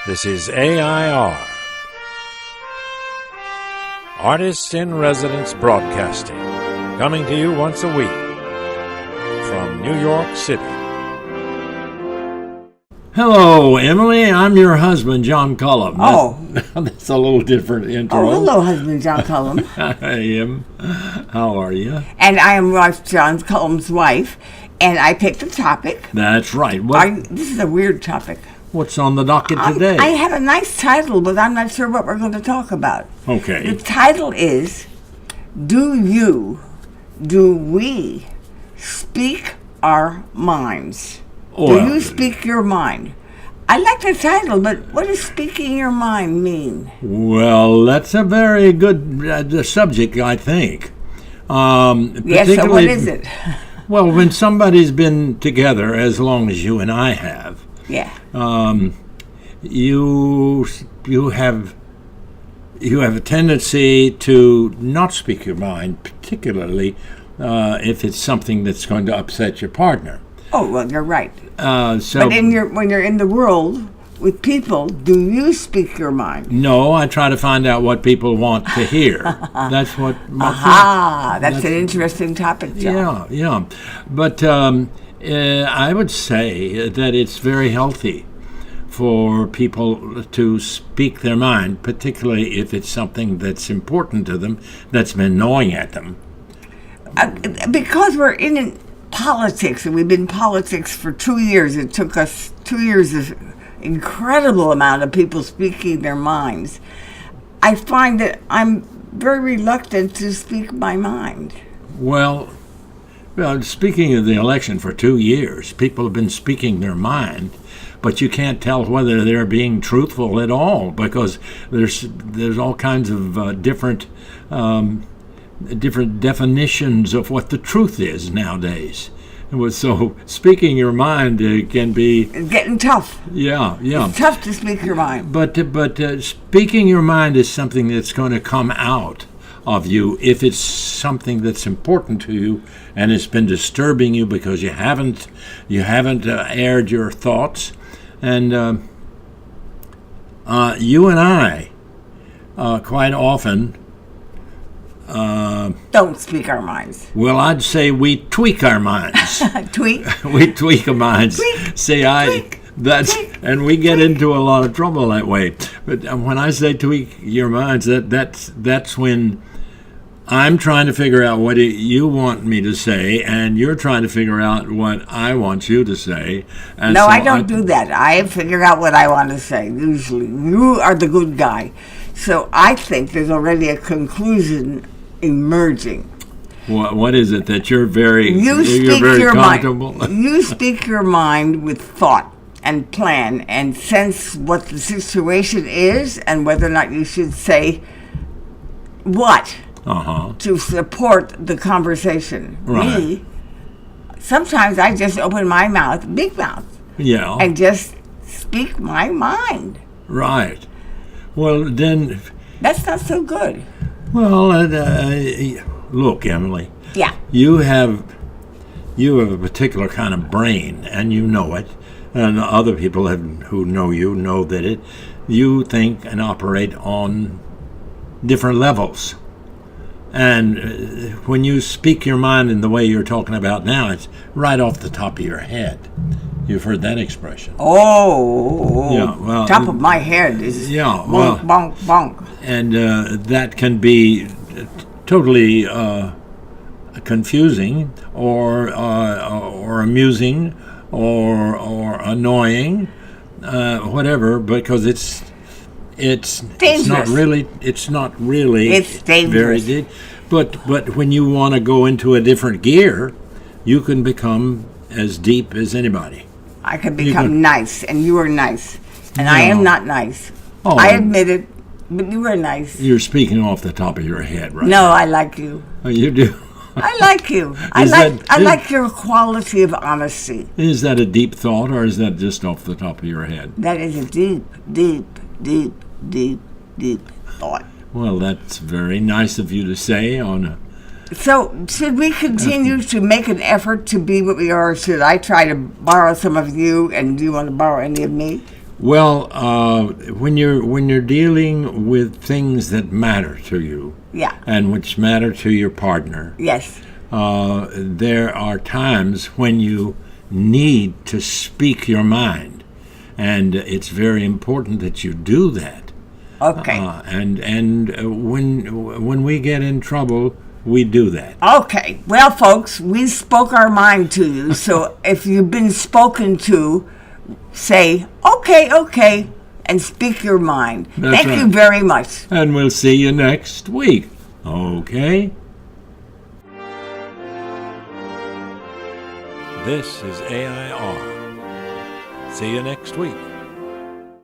This is AI.R. Artists in Residence Broadcasting, coming to you once a week from New York City. Hello, Emily. I'm your husband, John Cullum. Oh. That's a little different intro. Oh, hello, husband John Cullum. I am. How are you? And I am John Cullum's wife, and I picked a topic. That's right. This is a weird topic. What's on the docket today? I have a nice title, but I'm not sure what we're going to talk about. Okay. The title is, do we speak our minds? Do you speak your mind? I like the title, but what does speaking your mind mean? Well, that's a very good subject, I think. Yes, so what is it? Well, when somebody's been together as long as you and I have, yeah. You have a tendency to not speak your mind, particularly if it's something that's going to upset your partner. Oh, well, you're right. But when you're in the world with people, do you speak your mind? No, I try to find out what people want to hear. That's what. That's an interesting topic, John. Yeah. But I would say that it's very healthy for people to speak their mind, particularly if it's something that's important to them, that's been gnawing at them. Because we're in politics, and we've been in politics for 2 years. It took us 2 years of incredible amount of people speaking their minds. I find that I'm very reluctant to speak my mind. Well, speaking of the election for 2 years, people have been speaking their mind, but you can't tell whether they're being truthful at all, because there's all kinds of different definitions of what the truth is nowadays. So speaking your mind can be getting tough. Yeah. It's tough to speak your mind. But speaking your mind is something that's going to come out of you if it's something that's important to you and it's been disturbing you because you haven't aired your thoughts. And you and I quite often don't speak our minds. Well, I'd say we tweak our minds. Tweak? We tweak our minds. Tweak. And we get into a lot of trouble that way. But when I say tweak your minds, that's when I'm trying to figure out what you want me to say, and you're trying to figure out what I want you to say. And no, so I don't do that. I figure out what I want to say, usually. You are the good guy. So I think there's already a conclusion emerging. What is it that you're very comfortable? You speak your mind with thought and plan and sense what the situation is and whether or not you should say what to support the conversation. Right. Me, sometimes I just open my mouth, big mouth, and just speak my mind. Right. Well, then... That's not so good. Well, look, Emily. Yeah. You have a particular kind of brain, and you know it, and other people who know you know that you think and operate on different levels. And when you speak your mind in the way you're talking about now, it's right off the top of your head. You've heard that expression. Oh, yeah. Well, top of my head is bonk, bonk, bonk. And that can be totally confusing, or amusing, or annoying, whatever, because it's not really it's dangerous. Very deep. But when you want to go into a different gear, you can become as deep as anybody. I could become nice, and you are nice, and I am not nice. Oh, I admit it, but you are nice. You're speaking off the top of your head, right? No, I like you. Oh, you do. I like you. I like your quality of honesty. Is that a deep thought, or is that just off the top of your head? That is a deep, deep, deep, deep, deep thought. Well, that's very nice of you to say on a... So, should we continue to make an effort to be what we are, or should I try to borrow some of you, and do you want to borrow any of me? Well, when you're dealing with things that matter to you, Yeah. and which matter to your partner, Yes. there are times when you need to speak your mind, and it's very important that you do that. Okay. And when we get in trouble, we do that. Okay. Well, folks, we spoke our mind to you. So if you've been spoken to, say, okay, and speak your mind. That's Thank you right. very much. And we'll see you next week. Okay? This is AI.R. See you next week.